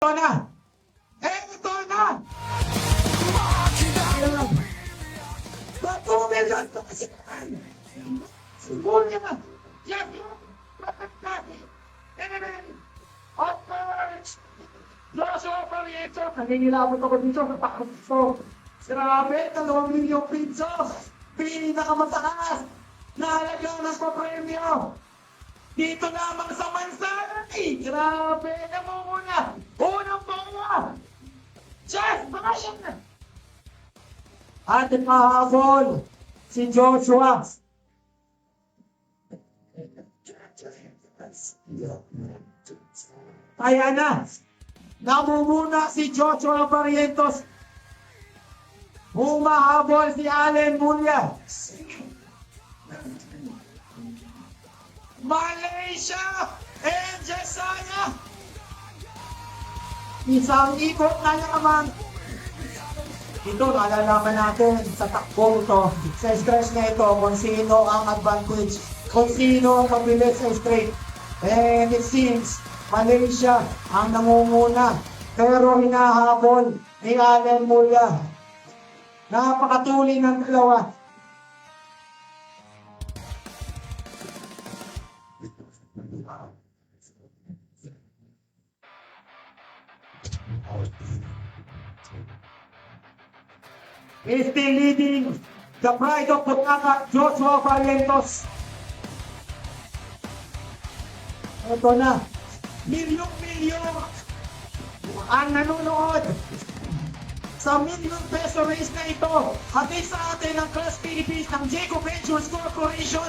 Ito na! Ito na! Ba't 2 million to kasi yan? Siguro niya! Yan! Of course! Joshua Parieto! Nanginilabot ako dito sa takot. Grabe! 2 milyong pesos! Pinakamataas! Nahalaga ng papremyo! Dito lamang sa Mansay! Grabe! Namumuna! Unang bunga! Chef! Bakasyon! Ating mahabol si Joshua. Kaya na, namumuna si Joshua Barrientos. Humahabol si Allen Mulya. Malaysia and Jessaya. Isang ikot na naman. Ito, nalalaman natin sa takbo ito, sa stretch na ito, kung sino ang advantage, kung sino ang mabilis sa straight. And it seems, Malaysia ang nangunguna, pero hinahabol ni Allen Mulya. Napakatuli ng dalawa. Is still leading the pride of Butaka, Joshua Barrientos. Ito na, milyong-milyon ang nanonood sa million peso race na ito. Hatid sa atin ang Class Philippines ng Jacob Ventures Corporation.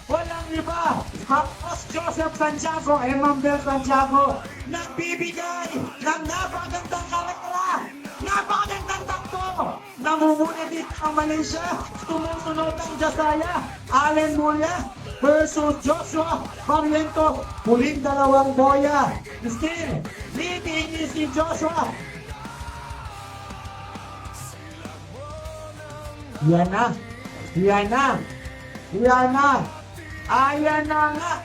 Walang iba, Boss Joseph Santiago, Emmanuel Santiago, nagbibigay ng napakagandang kalakala, napakagandang takbo. Namumuna dito ang Malaysia, tumusunod ang Jessaya, Allen Mulya versus Joshua Barrientos, huling dalawang boya. Still, leading is si Joshua. Yan na, yan na, yan na. Ayan na nga!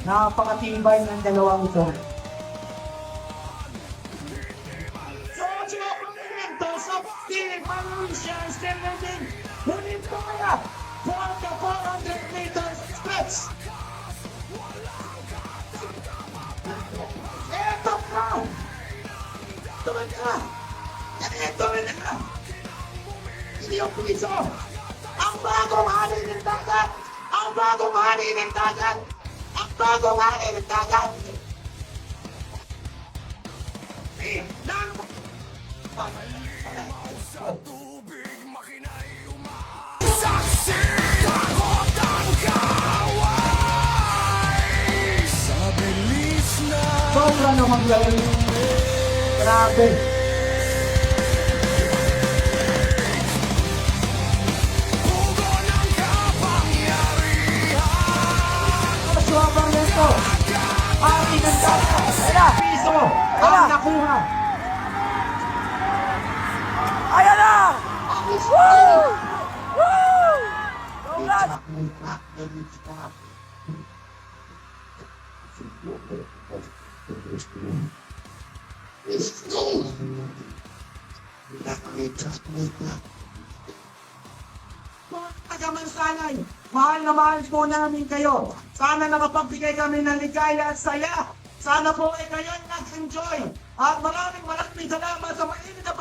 Napakatibay ng dalawang ito. Joshua Barrientos of Team Malaysia still leading. Huling boya for the 400 meters stretch. Eto na! Ito na! Ito na! Hindi yung piso! Ang bagong hari ng dagat! Ang bagong hari ng dagat! Ang bagong hari ng dagat! Sa tubig makina'y saksi, takot ang kaway. Sa bilis na Sobra naman galing. Grabe. pugo ng kapangyarihan. Joshua Barrientos, hari ng dagat. Piso ang nakuha. Ayan na! Woo! Woo! Congrats! Taga-Mansanay, mahal na mahal po namin kayo. Sana nakapagbigay kami ng ligaya at saya. Sana po ay kayo nag-enjoy. At maraming salamat sa mainit na